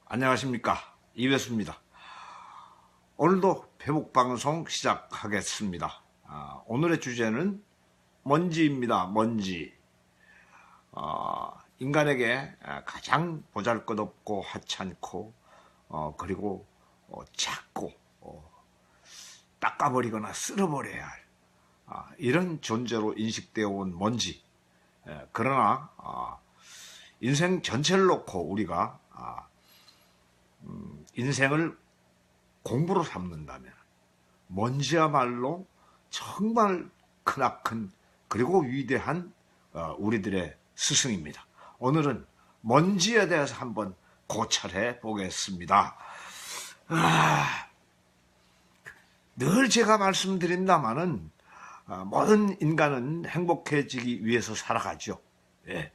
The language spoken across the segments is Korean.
안녕하십니까, 이회수입니다. 오늘도 회복방송 시작하겠습니다. 오늘의 주제는 먼지입니다. 먼지. 인간에게 가장 보잘것없고 하찮고 그리고 작고 닦아버리거나 쓸어버려야 할 이런 존재로 인식되어 온 먼지. 그러나 인생 전체를 놓고 우리가 인생을 공부로 삼는다면 먼지야말로 정말 크나큰 그리고 위대한 우리들의 스승입니다. 오늘은 먼지에 대해서 한번 고찰해 보겠습니다. 늘 제가 말씀드린다마는 모든 인간은 행복해지기 위해서 살아가죠. 예.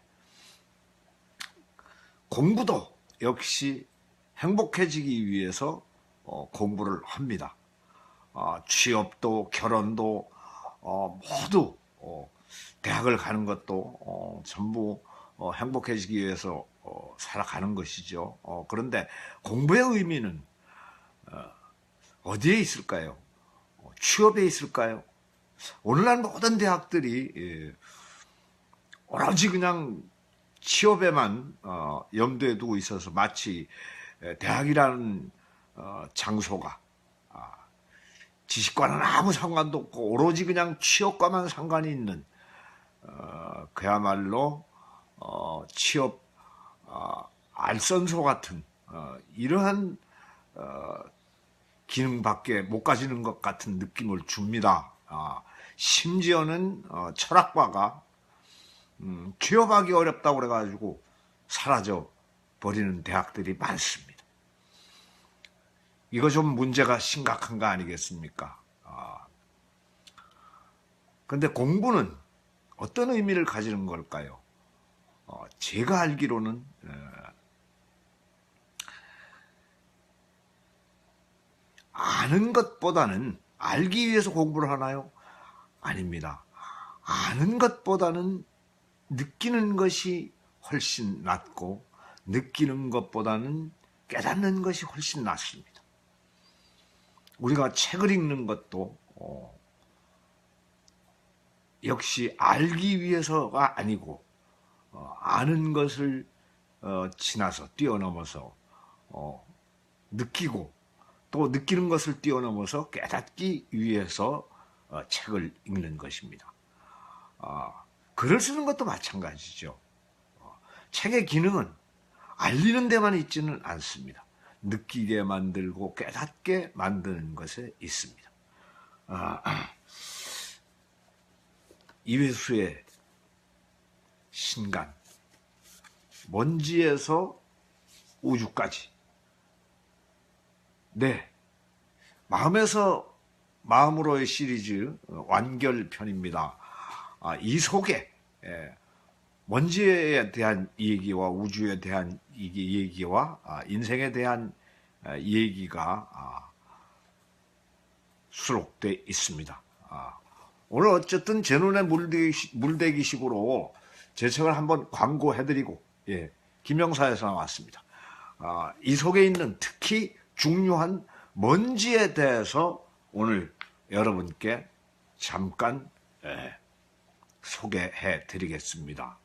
공부도 역시 행복해지기 위해서 공부를 합니다. 취업도 결혼도 모두 대학을 가는 것도 전부 행복해지기 위해서 살아가는 것이죠. 그런데 공부의 의미는 어디에 있을까요? 취업에 있을까요? 오늘날 모든 대학들이 오로지 그냥 취업에만 염두에 두고 있어서 마치 대학이라는 장소가 지식과는 아무 상관도 없고 오로지 그냥 취업과만 상관이 있는 그야말로 취업 알선소 같은 이러한 기능밖에 못 가지는 것 같은 느낌을 줍니다. 심지어는 철학과가 취업하기 어렵다고 그래가지고 사라져 버리는 대학들이 많습니다. 이거 좀 문제가 심각한 거 아니겠습니까? 근데 공부는 어떤 의미를 가지는 걸까요? 제가 알기로는 아는 것보다는 알기 위해서 공부를 하나요? 아닙니다. 아는 것보다는 느끼는 것이 훨씬 낫고 느끼는 것보다는 깨닫는 것이 훨씬 낫습니다. 우리가 책을 읽는 것도 역시 알기 위해서가 아니고 아는 것을 지나서 뛰어넘어서 느끼고 또 느끼는 것을 뛰어넘어서 깨닫기 위해서 책을 읽는 것입니다. 글을 쓰는 것도 마찬가지죠. 책의 기능은 알리는 데만 있지는 않습니다. 느끼게 만들고 깨닫게 만드는 것에 있습니다. 이회수의 신간, 먼지에서 우주까지. 네, 마음에서 마음으로의 시리즈 완결편입니다. 이 속에 먼지에 대한 얘기와 우주에 대한 얘기와 인생에 대한 얘기가 수록되어 있습니다. 오늘 어쨌든 제 눈에 물대기식으로 제 책을 한번 광고해드리고 김영사에서 나왔습니다. 이 속에 있는 특히 중요한 먼지에 대해서 오늘 여러분께 잠깐 소개해 드리겠습니다.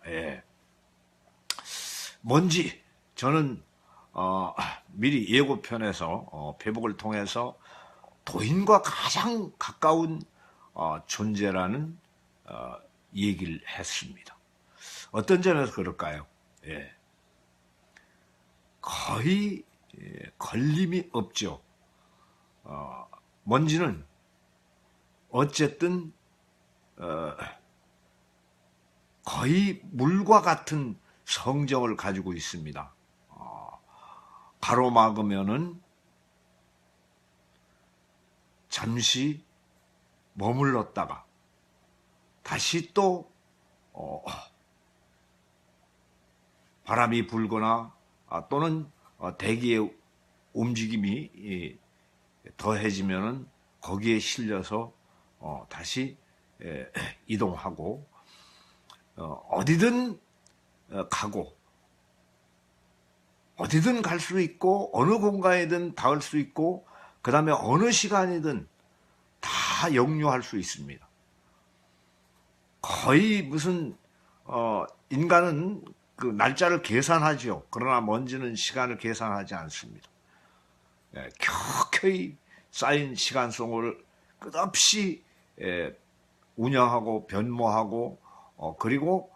먼지, 저는 미리 예고편에서 페북을 통해서 도인과 가장 가까운 존재라는 얘기를 했습니다. 어떤 점에서 그럴까요? 거의 걸림이 없죠. 먼지는 어쨌든 거의 물과 같은 성정을 가지고 있습니다. 가로막으면은 잠시 머물렀다가 다시 또 바람이 불거나 또는 대기의 움직임이 더해지면은 거기에 실려서 다시 이동하고 어디든 가고 어디든 갈 수 있고 어느 공간이든 닿을 수 있고 그 다음에 어느 시간이든 다 역류할 수 있습니다. 거의 무슨 인간은 그 날짜를 계산하죠. 그러나 먼지는 시간을 계산하지 않습니다. 켜켜이 쌓인 시간송을 끝없이 운영하고 변모하고 그리고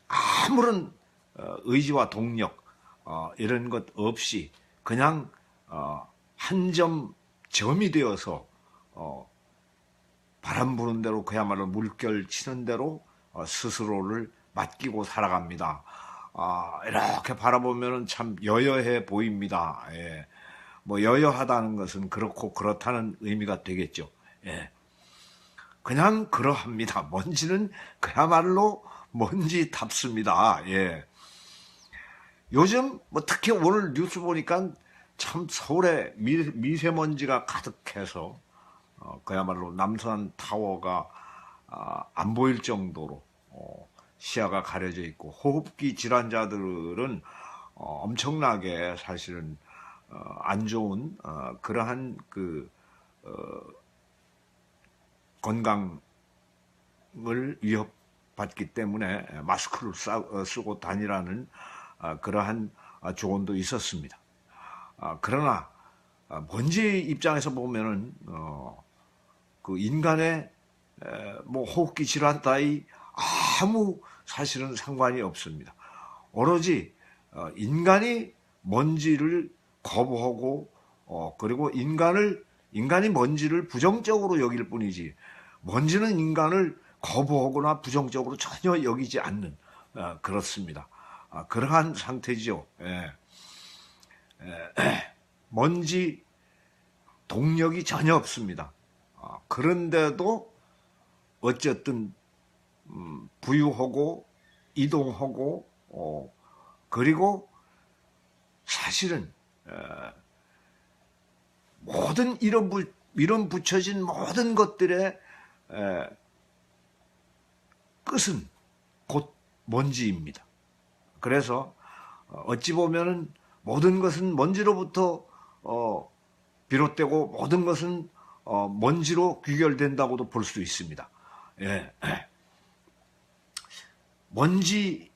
아무런 의지와 동력 이런 것 없이 그냥 한 점이 되어서 바람 부는 대로 그야말로 물결 치는 대로 스스로를 맡기고 살아갑니다. 이렇게 바라보면 참 여여해 보입니다. 예. 뭐 여여하다는 것은 그렇고 그렇다는 의미가 되겠죠. 예. 그냥 그러합니다. 먼지는 그야말로 먼지답습니다. 예. 요즘 뭐 특히 오늘 뉴스 보니까 참 서울에 미세먼지가 가득해서 그야말로 남산 타워가 안 보일 정도로 시야가 가려져 있고 호흡기 질환자들은 엄청나게 사실은 안 좋은 그러한 그 건강을 위협받기 때문에 마스크를 쓰고 다니라는 그러한 조언도 있었습니다. 그러나 먼지 입장에서 보면은 그 인간의 뭐 호흡기 질환 따위 아무 사실은 상관이 없습니다. 오로지 인간이 먼지를 거부하고 그리고 인간이 먼지를 부정적으로 여길 뿐이지 먼지는 인간을 거부하거나 부정적으로 전혀 여기지 않는 그렇습니다. 그러한 상태지요. 먼지 동력이 전혀 없습니다. 그런데도 어쨌든 부유하고 이동하고 그리고 사실은 모든 이름 붙여진 모든 것들의 끝은 곧 먼지입니다. 그래서 어찌 보면은 모든 것은 먼지로부터 비롯되고 모든 것은 먼지로 귀결된다고도 볼 수 있습니다. 예. 먼지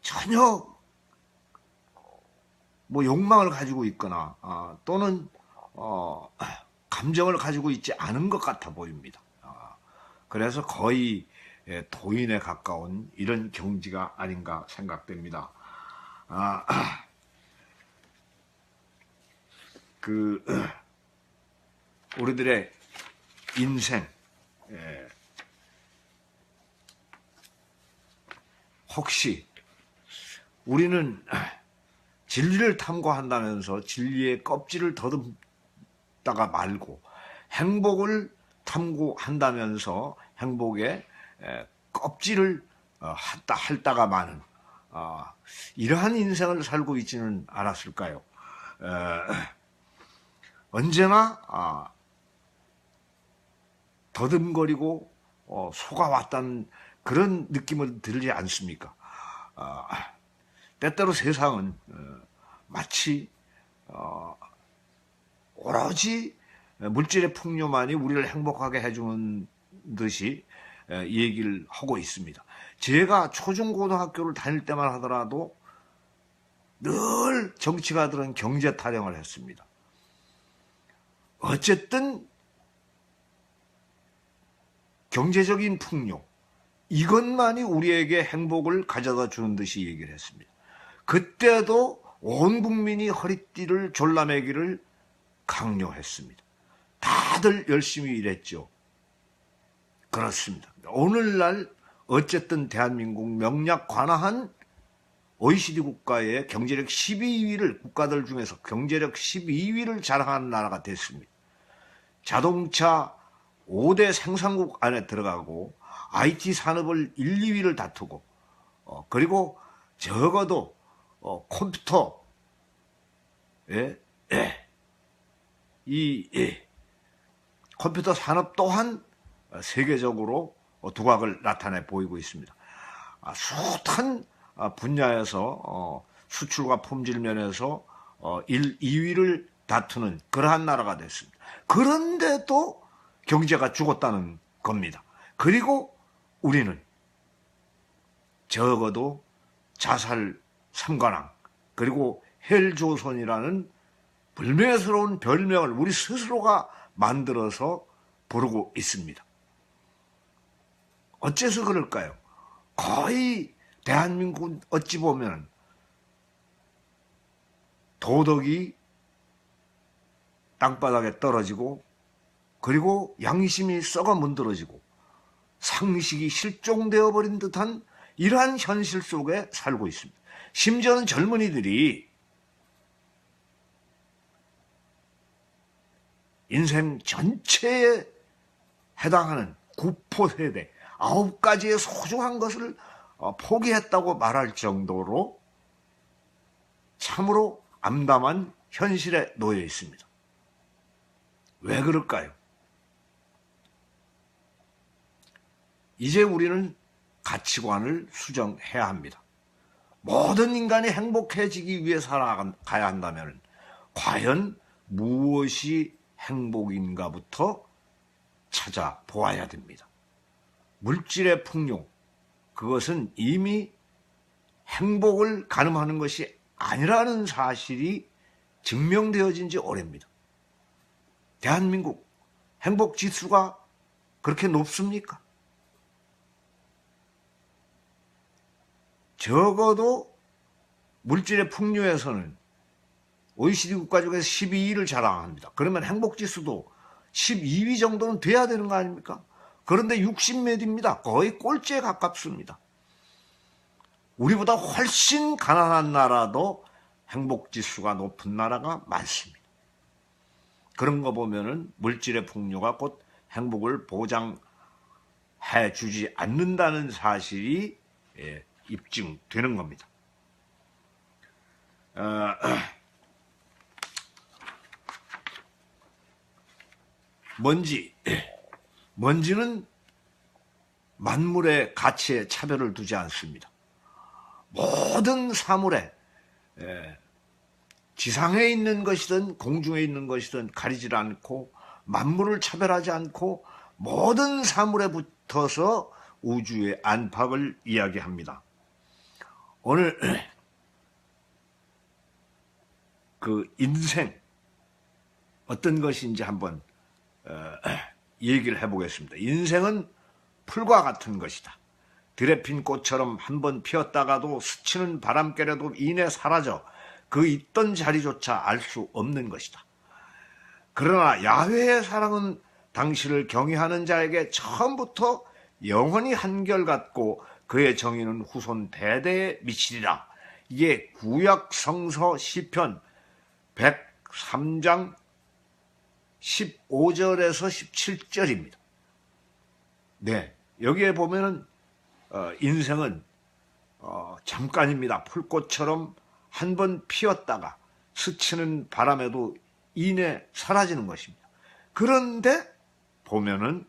전혀 뭐 욕망을 가지고 있거나 또는 감정을 가지고 있지 않은 것 같아 보입니다. 그래서 거의 도인에 가까운 이런 경지가 아닌가 생각됩니다. 우리들의 인생, 혹시 우리는 진리를 탐구한다면서 진리의 껍질을 더듬다가 말고 행복을 탐구한다면서 행복의 껍질을 핥다가 마는 이러한 인생을 살고 있지는 않았을까요? 언제나 더듬거리고 속아왔다는 그런 느낌을 들지 않습니까? 때때로 세상은 마치 오로지 물질의 풍요만이 우리를 행복하게 해주는 듯이 얘기를 하고 있습니다. 제가 초중고등학교를 다닐 때만 하더라도 늘 정치가들은 경제 타령을 했습니다. 어쨌든 경제적인 풍요, 이것만이 우리에게 행복을 가져다 주는 듯이 얘기를 했습니다. 그때도 온 국민이 허리띠를 졸라매기를 강요했습니다. 다들 열심히 일했죠. 그렇습니다. 오늘날 어쨌든 대한민국 명략 관화한 OECD 국가의 경제력 12위를 국가들 중에서 경제력 12위를 자랑하는 나라가 됐습니다. 자동차 5대 생산국 안에 들어가고 IT 산업을 1, 2위를 다투고 그리고 적어도 컴퓨터 컴퓨터 산업 또한 세계적으로 두각을 나타내 보이고 있습니다. 숱한 분야에서 수출과 품질 면에서 2위를 다투는 그러한 나라가 됐습니다. 그런데도 경제가 죽었다는 겁니다. 그리고 우리는 적어도 자살 3관왕 그리고 헬조선이라는 불명예스러운 별명을 우리 스스로가 만들어서 부르고 있습니다. 어째서 그럴까요? 거의 대한민국은 어찌 보면 도덕이 땅바닥에 떨어지고 그리고 양심이 썩어 문드러지고 상식이 실종되어 버린 듯한 이러한 현실 속에 살고 있습니다. 심지어는 젊은이들이 인생 전체에 해당하는 구포세대 9가지의 소중한 것을 포기했다고 말할 정도로 참으로 암담한 현실에 놓여 있습니다. 왜 그럴까요? 이제 우리는 가치관을 수정해야 합니다. 모든 인간이 행복해지기 위해 살아가야 한다면 과연 무엇이 행복인가부터 찾아보아야 됩니다. 물질의 풍요, 그것은 이미 행복을 가늠하는 것이 아니라는 사실이 증명되어진 지 오래입니다. 대한민국 행복지수가 그렇게 높습니까? 적어도 물질의 풍요에서는 OECD 국가 중에서 12위를 자랑합니다. 그러면 행복지수도 12위 정도는 돼야 되는 거 아닙니까? 그런데 60몇입니다. 거의 꼴찌에 가깝습니다. 우리보다 훨씬 가난한 나라도 행복지수가 높은 나라가 많습니다. 그런 거 보면은 물질의 풍요가 곧 행복을 보장해 주지 않는다는 사실이 입증되는 겁니다. 먼지는 만물의 가치에 차별을 두지 않습니다. 모든 사물에 지상에 있는 것이든 공중에 있는 것이든 가리질 않고 만물을 차별하지 않고 모든 사물에 붙어서 우주의 안팎을 이야기합니다. 오늘 그 인생 어떤 것인지 한번 얘기를 해보겠습니다. 인생은 풀과 같은 것이다. 들에 핀 꽃처럼 한번 피었다가도 스치는 바람결에도 이내 사라져 그 있던 자리조차 알 수 없는 것이다. 그러나 야훼의 사랑은 당신을 경외하는 자에게 처음부터 영원히 한결같고 그의 정의는 후손 대대에 미치리라. 이게 구약성서 시편 103장 15절에서 17절입니다. 네, 여기에 보면은 인생은 잠깐입니다. 풀꽃처럼 한번 피었다가 스치는 바람에도 이내 사라지는 것입니다. 그런데 보면은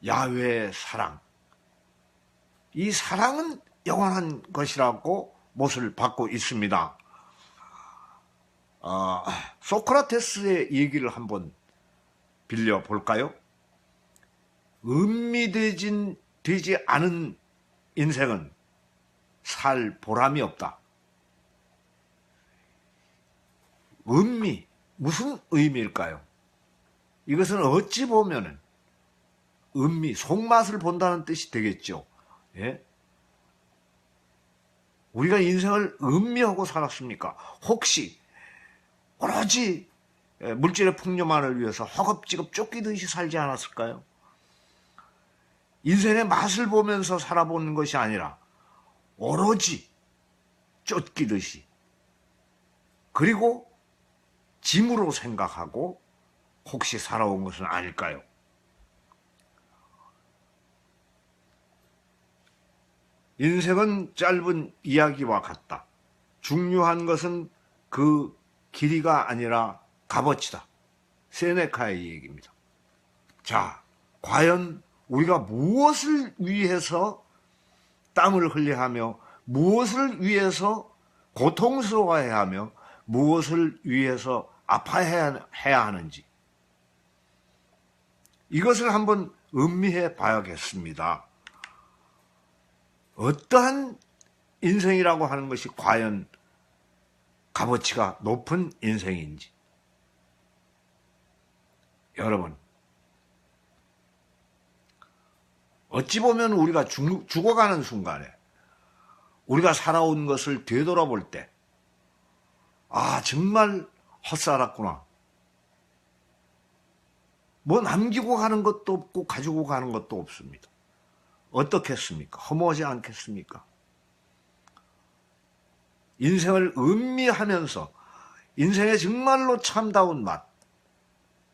야훼의 사랑, 이 사랑은 영원한 것이라고 못을 받고 있습니다. 소크라테스의 얘기를 한번 빌려볼까요? 되지 않은 인생은 살 보람이 없다. 무슨 의미일까요? 이것은 어찌 보면은 속맛을 본다는 뜻이 되겠죠. 예? 우리가 인생을 음미하고 살았습니까? 혹시 오로지 물질의 풍요만을 위해서 허겁지겁 쫓기듯이 살지 않았을까요? 인생의 맛을 보면서 살아보는 것이 아니라 오로지 쫓기듯이 그리고 짐으로 생각하고 혹시 살아온 것은 아닐까요? 인생은 짧은 이야기와 같다. 중요한 것은 그 길이가 아니라 값어치다. 세네카의 얘기입니다. 자, 과연 우리가 무엇을 위해서 땀을 흘려하며 무엇을 위해서 고통스러워해야 하며 무엇을 위해서 아파해야 하는지 이것을 한번 음미해 봐야겠습니다. 어떠한 인생이라고 하는 것이 과연 값어치가 높은 인생인지. 여러분, 어찌 보면 우리가 죽어가는 순간에 우리가 살아온 것을 되돌아볼 때, 아, 정말 헛살았구나. 뭐 남기고 가는 것도 없고 가지고 가는 것도 없습니다. 어떻겠습니까? 허무하지 않겠습니까? 인생을 음미하면서 인생의 정말로 참다운 맛,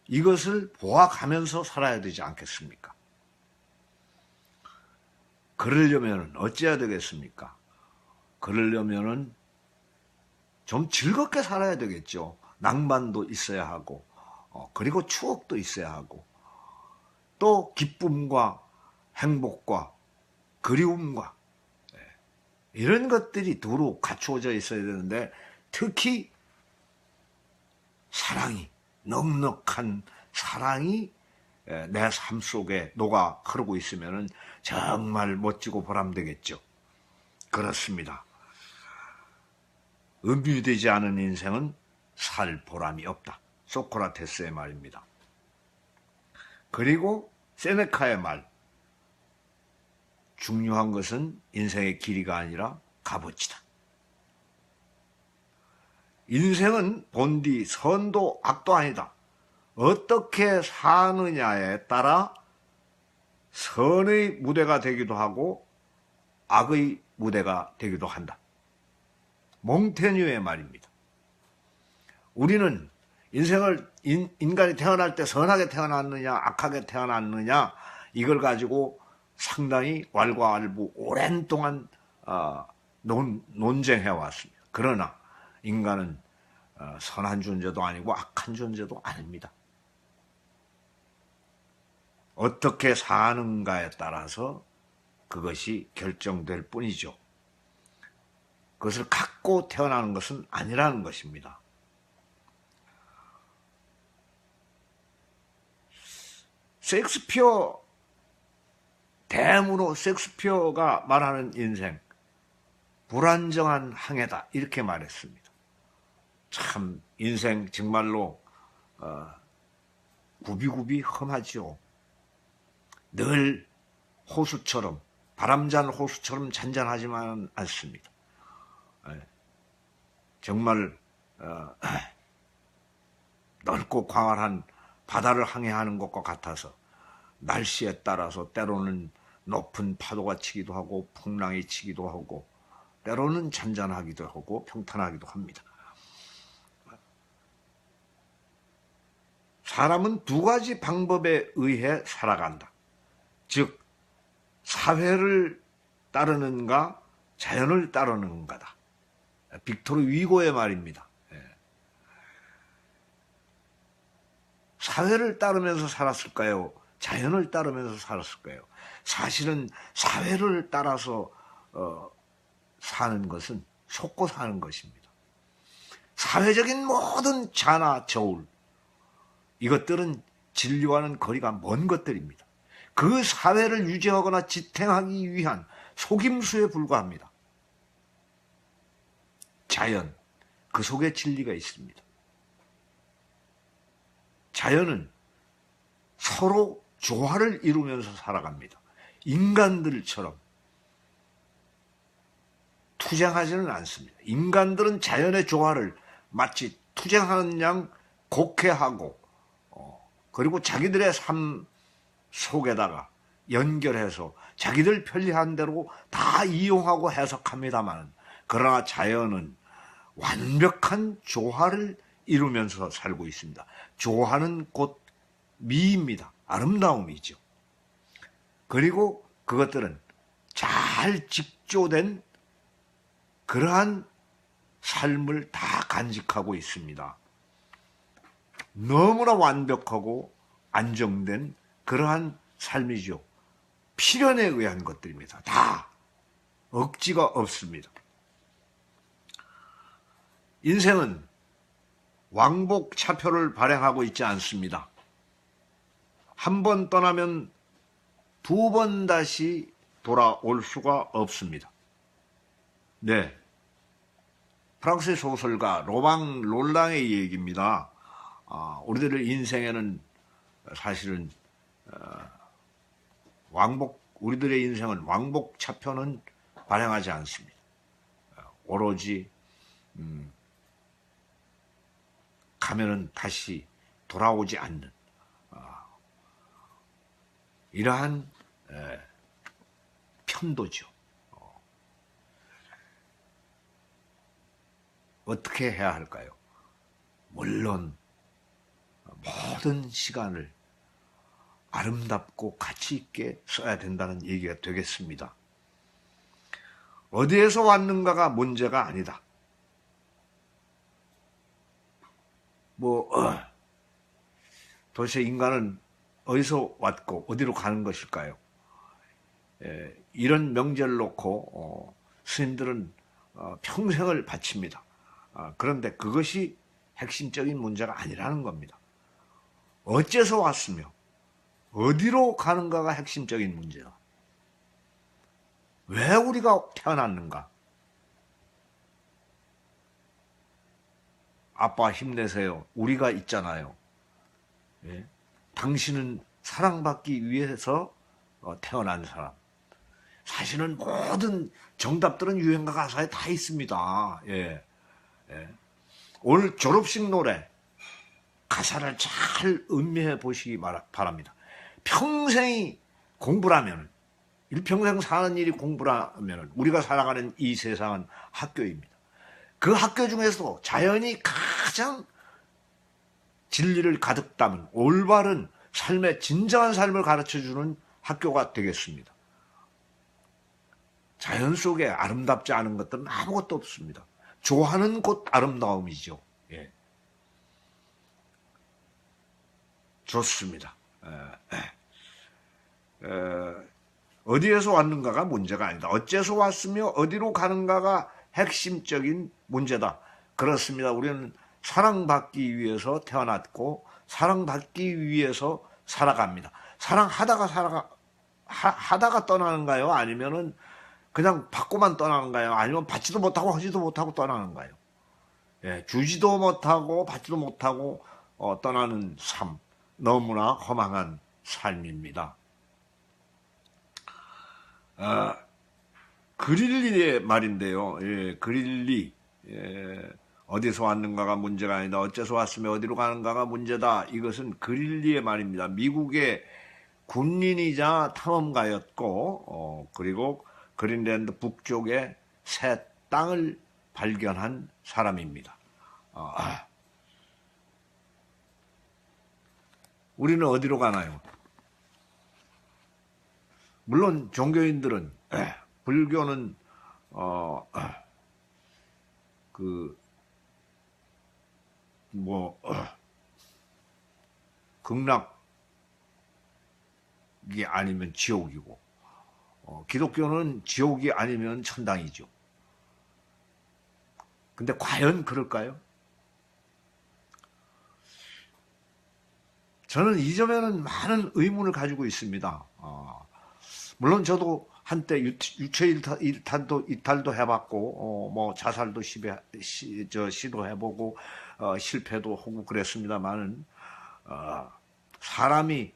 이것을 보아가면서 살아야 되지 않겠습니까? 그러려면 어찌해야 되겠습니까? 그러려면 좀 즐겁게 살아야 되겠죠. 낭만도 있어야 하고, 그리고 추억도 있어야 하고, 또 기쁨과 행복과 그리움과 이런 것들이 두루 갖추어져 있어야 되는데, 특히 사랑이, 넉넉한 사랑이 내 삶 속에 녹아 흐르고 있으면 정말 멋지고 보람되겠죠. 그렇습니다. 음유되지 않은 인생은 살 보람이 없다. 소크라테스의 말입니다. 그리고 세네카의 말, 중요한 것은 인생의 길이가 아니라 값어치다. 인생은 본디 선도 악도 아니다. 어떻게 사느냐에 따라 선의 무대가 되기도 하고 악의 무대가 되기도 한다. 몽테뉴의 말입니다. 우리는 인생을 인간이 태어날 때 선하게 태어났느냐 악하게 태어났느냐 이걸 가지고 상당히 왈가왈부 오랜 동안 논쟁해 왔습니다. 그러나 인간은 선한 존재도 아니고 악한 존재도 아닙니다. 어떻게 사는가에 따라서 그것이 결정될 뿐이죠. 그것을 갖고 태어나는 것은 아니라는 것입니다. 셰익스피어, 대문호 셰익스피어가 말하는 인생, 불안정한 항해다 이렇게 말했습니다. 참 인생 정말로 굽이굽이 험하지요. 늘 호수처럼, 바람잔 호수처럼 잔잔하지만 않습니다. 정말 넓고 광활한 바다를 항해하는 것과 같아서 날씨에 따라서 때로는 높은 파도가 치기도 하고 풍랑이 치기도 하고 때로는 잔잔하기도 하고 평탄하기도 합니다. 사람은 두 가지 방법에 의해 살아간다. 즉 사회를 따르는가 자연을 따르는가다. 빅토르 위고의 말입니다. 사회를 따르면서 살았을까요? 자연을 따르면서 살았을까요? 사실은 사회를 따라서 사는 것은 속고 사는 것입니다. 사회적인 모든 자나 저울, 이것들은 진리와는 거리가 먼 것들입니다. 그 사회를 유지하거나 지탱하기 위한 속임수에 불과합니다. 자연, 그 속에 진리가 있습니다. 자연은 서로 조화를 이루면서 살아갑니다. 인간들처럼 투쟁하지는 않습니다. 인간들은 자연의 조화를 마치 투쟁하는 양 곡해하고 그리고 자기들의 삶 속에다가 연결해서 자기들 편리한 대로 다 이용하고 해석합니다만, 그러나 자연은 완벽한 조화를 이루면서 살고 있습니다. 조화는 곧 미입니다. 아름다움이죠. 그리고 그것들은 잘 직조된 그러한 삶을 다 간직하고 있습니다. 너무나 완벽하고 안정된 그러한 삶이죠. 필연에 의한 것들입니다. 다 억지가 없습니다. 인생은 왕복차표를 발행하고 있지 않습니다. 한 번 떠나면 두 번 다시 돌아올 수가 없습니다. 네, 프랑스의 소설가 로방 롤랑의 얘기입니다. 우리들의 인생에는 사실은 우리들의 인생은 왕복차표는 발행하지 않습니다. 오로지 가면은 다시 돌아오지 않는 이러한 편도죠. 어떻게 해야 할까요? 물론 모든 시간을 아름답고 가치 있게 써야 된다는 얘기가 되겠습니다. 어디에서 왔는가가 문제가 아니다. 도대체 인간은 어디서 왔고 어디로 가는 것일까요? 이런 명제를 놓고 스님들은 평생을 바칩니다. 그런데 그것이 핵심적인 문제가 아니라는 겁니다. 어째서 왔으며 어디로 가는가가 핵심적인 문제다. 왜 우리가 태어났는가? 아빠 힘내세요. 우리가 있잖아요. 예? 당신은 사랑받기 위해서 태어난 사람. 사실은 모든 정답들은 유행가 가사에 다 있습니다. 예. 오늘 졸업식 노래 가사를 잘 음미해 보시기 바랍니다. 평생이 공부라면, 일평생 사는 일이 공부라면 우리가 살아가는 이 세상은 학교입니다. 그 학교 중에서도 자연이 가장 진리를 가득 담은 올바른 삶의 진정한 삶을 가르쳐주는 학교가 되겠습니다. 자연 속에 아름답지 않은 것들은 아무것도 없습니다. 좋아하는 곧 아름다움이죠. 예. 좋습니다. 어디에서 왔는가가 문제가 아니다. 어째서 왔으며 어디로 가는가가 핵심적인 문제다. 그렇습니다. 우리는 사랑받기 위해서 태어났고 사랑받기 위해서 살아갑니다. 하다가 떠나는가요? 아니면은 그냥 받고만 떠나는가요? 아니면 받지도 못하고 하지도 못하고 떠나는가요? 예, 주지도 못하고 받지도 못하고 떠나는 삶, 너무나 허망한 삶입니다. 그릴리의 말인데요. 예, 그릴리, 어디서 왔는가가 문제가 아니다. 어째서 왔으며 어디로 가는가가 문제다. 이것은 그릴리의 말입니다. 미국의 군인이자 탐험가였고, 그리고 그린랜드 북쪽에 새 땅을 발견한 사람입니다. 우리는 어디로 가나요? 물론 종교인들은 불교는 극락이 아니면 지옥이고, 기독교는 지옥이 아니면 천당이죠. 근데 과연 그럴까요? 저는 이 점에는 많은 의문을 가지고 있습니다. 물론 저도 한때 유체 이탈도 해봤고, 자살도 시도해보고, 실패도 하고 그랬습니다만은, 사람이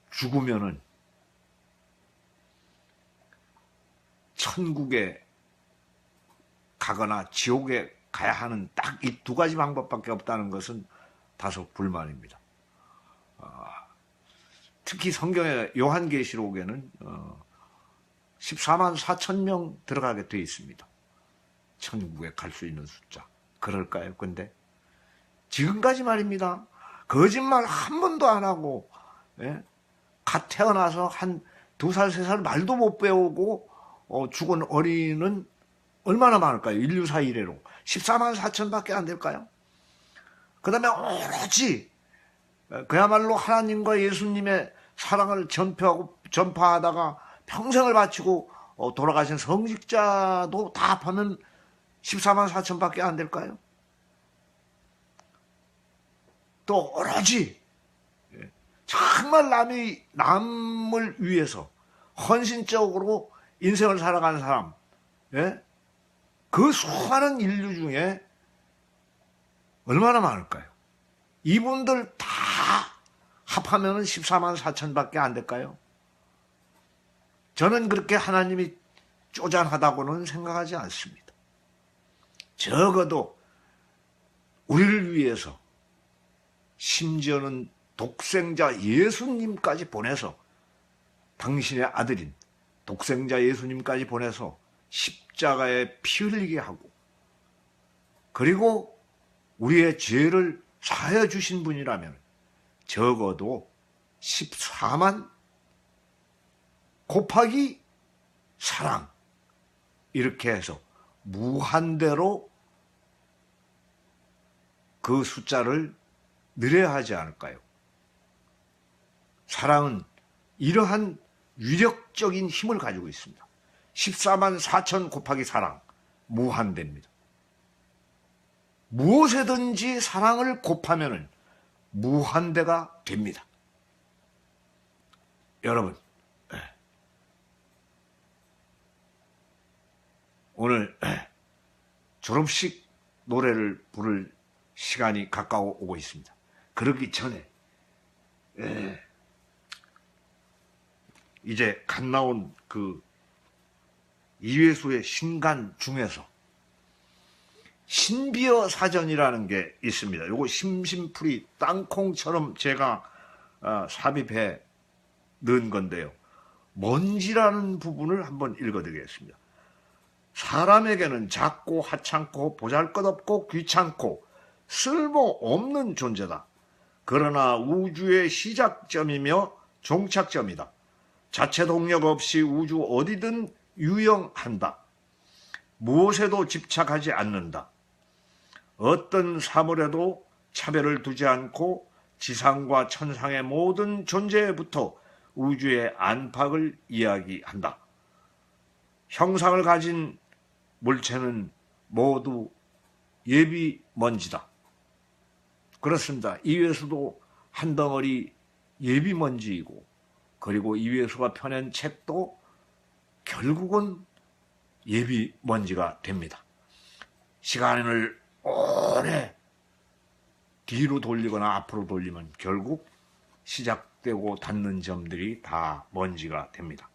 죽으면은 천국에 가거나 지옥에 가야 하는 딱 이 두 가지 방법밖에 없다는 것은 다소 불만입니다. 특히 성경의 요한계시록에는 14만 4천 명 들어가게 되어 있습니다. 천국에 갈 수 있는 숫자. 그럴까요? 근데 지금까지 말입니다. 거짓말 한 번도 안 하고, 갓 태어나서 한 2살, 3살 말도 못 배우고 죽은 어린이는 얼마나 많을까요? 인류사 이래로 14만 4천밖에 안 될까요? 그 다음에 오로지 그야말로 하나님과 예수님의 사랑을 전파하다가 평생을 바치고 돌아가신 성직자도 다 하면 14만 4천밖에 안 될까요? 또 오로지 정말 남을 위해서 헌신적으로 인생을 살아가는 사람, 그 수많은 인류 중에 얼마나 많을까요? 이분들 다 합하면 14만 4천밖에 안 될까요? 저는 그렇게 하나님이 쪼잔하다고는 생각하지 않습니다. 적어도 우리를 위해서, 심지어는 독생자 예수님까지 보내서, 당신의 아들인 독생자 예수님까지 보내서 십자가에 피 흘리게 하고, 그리고 우리의 죄를 사하여 주신 분이라면 적어도 14만 곱하기 사랑, 이렇게 해서 무한대로 그 숫자를 늘려야 하지 않을까요? 사랑은 이러한 위력적인 힘을 가지고 있습니다. 14만 4천 곱하기 사랑, 무한대입니다. 무엇에든지 사랑을 곱하면 무한대가 됩니다. 여러분, 오늘 졸업식 노래를 부를 시간이 가까워 오고 있습니다. 그러기 전에 이제 갓 나온 그 이회수의 신간 중에서 신비어 사전이라는 게 있습니다. 요거 심심풀이 땅콩처럼 제가 삽입해 넣은 건데요. 먼지라는 부분을 한번 읽어드리겠습니다. 사람에게는 작고 하찮고 보잘것없고 귀찮고 쓸모없는 존재다. 그러나 우주의 시작점이며 종착점이다. 자체 동력 없이 우주 어디든 유영한다. 무엇에도 집착하지 않는다. 어떤 사물에도 차별을 두지 않고 지상과 천상의 모든 존재부터 우주의 안팎을 이야기한다. 형상을 가진 물체는 모두 예비 먼지다. 그렇습니다. 이회수도 한 덩어리 예비 먼지이고, 그리고 이회수가 펴낸 책도 결국은 예비 먼지가 됩니다. 시간을 오래 뒤로 돌리거나 앞으로 돌리면 결국 시작되고 닿는 점들이 다 먼지가 됩니다.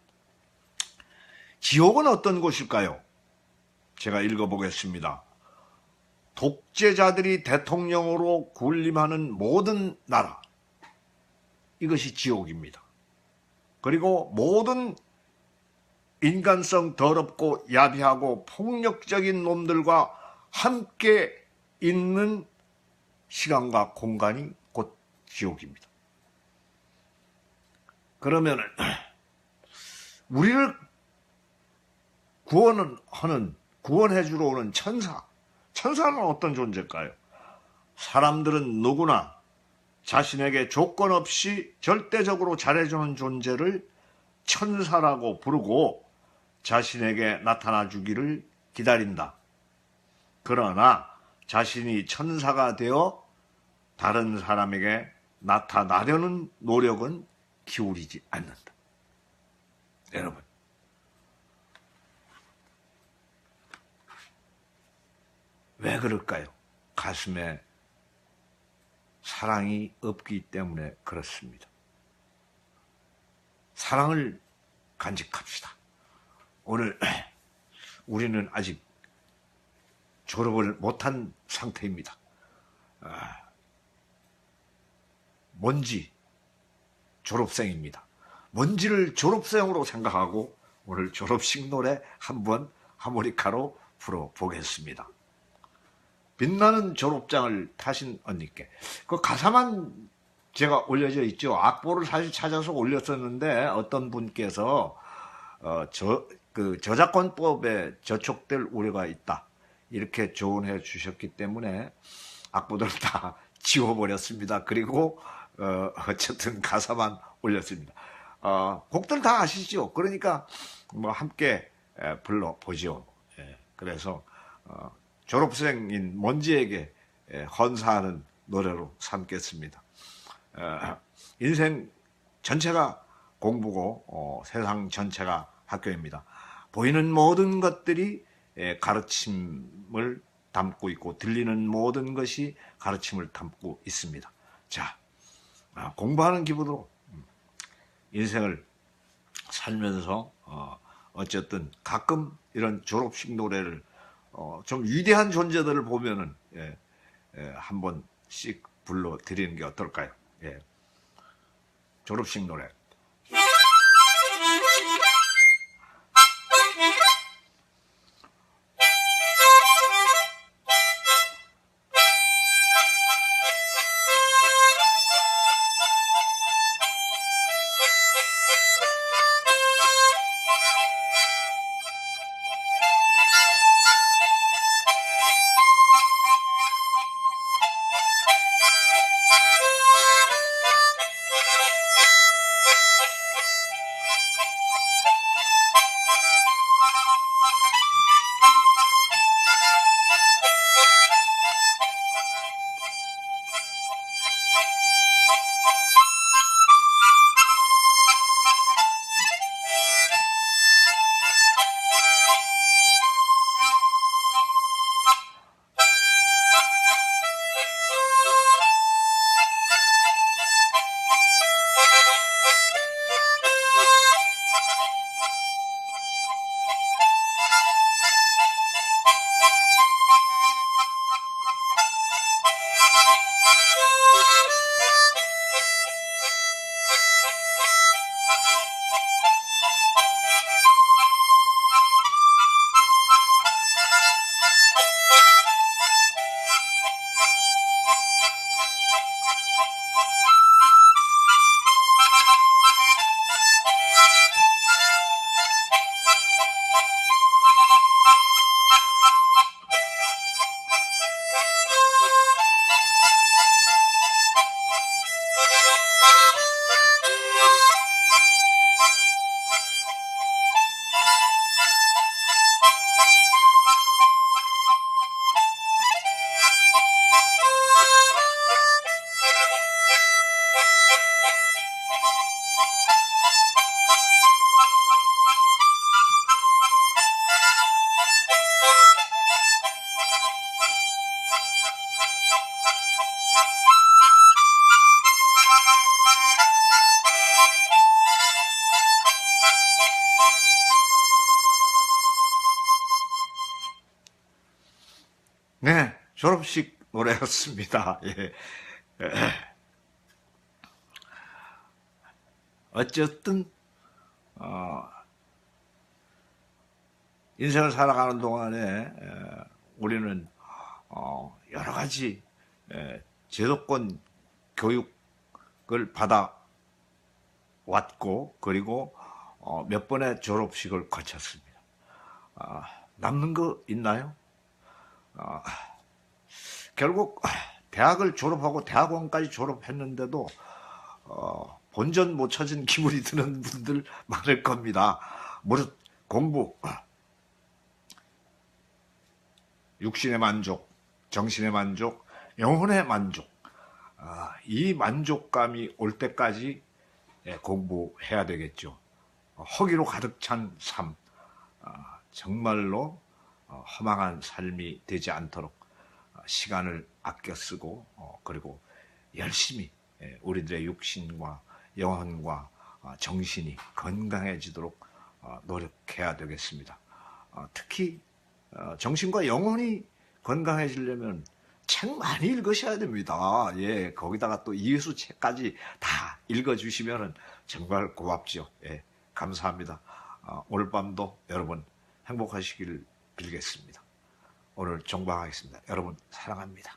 지옥은 어떤 곳일까요? 제가 읽어보겠습니다. 독재자들이 대통령으로 군림하는 모든 나라, 이것이 지옥입니다. 그리고 모든 인간성 더럽고 야비하고 폭력적인 놈들과 함께 있는 시간과 공간이 곧 지옥입니다. 그러면 우리를 구원해 주러 오는 천사는 어떤 존재일까요? 사람들은 누구나 자신에게 조건 없이 절대적으로 잘해주는 존재를 천사라고 부르고 자신에게 나타나 주기를 기다린다. 그러나 자신이 천사가 되어 다른 사람에게 나타나려는 노력은 기울이지 않는다. 여러분, 왜 그럴까요? 가슴에 사랑이 없기 때문에 그렇습니다. 사랑을 간직합시다. 오늘 우리는 아직 졸업을 못한 상태입니다. 먼지 졸업생입니다. 먼지를 졸업생으로 생각하고 오늘 졸업식 노래 한번 하모니카로 불어보겠습니다. 빛나는 졸업장을 타신 언니께. 그 가사만 제가 올려져 있죠. 악보를 사실 찾아서 올렸었는데 어떤 분께서 저작권법에 저촉될 우려가 있다, 이렇게 조언해 주셨기 때문에 악보들을 다 지워버렸습니다. 그리고 어쨌든 가사만 올렸습니다. 곡들 다 아시죠? 그러니까 뭐 함께 불러보죠. 그래서 졸업생인 먼지에게 헌사하는 노래로 삼겠습니다. 인생 전체가 공부고 세상 전체가 학교입니다. 보이는 모든 것들이 가르침을 담고 있고 들리는 모든 것이 가르침을 담고 있습니다. 자, 공부하는 기분으로 인생을 살면서 어쨌든 가끔 이런 졸업식 노래를 좀 위대한 존재들을 보면은 한 번씩 불러드리는 게 어떨까요? 졸업식 노래. 네, 졸업식 노래였습니다. 예. 어쨌든 인생을 살아가는 동안에 우리는 여러 가지 제도권 교육을 받아 왔고, 그리고 몇 번의 졸업식을 거쳤습니다. 남는 거 있나요? 결국 대학을 졸업하고 대학원까지 졸업했는데도 본전 못 찾은 기분이 드는 분들 많을 겁니다. 무릇 공부, 육신의 만족, 정신의 만족, 영혼의 만족, 이 만족감이 올 때까지 공부해야 되겠죠. 허기로 가득 찬 삶, 정말로 허망한 삶이 되지 않도록 시간을 아껴 쓰고, 그리고 열심히 우리들의 육신과 영혼과 정신이 건강해지도록 노력해야 되겠습니다. 특히 정신과 영혼이 건강해지려면 책 많이 읽으셔야 됩니다. 예, 거기다가 또 이예수 책까지 다 읽어주시면 정말 고맙죠. 예, 감사합니다. 오늘 밤도 여러분 행복하시기를 빌겠습니다. 오늘 종방하겠습니다. 여러분 사랑합니다.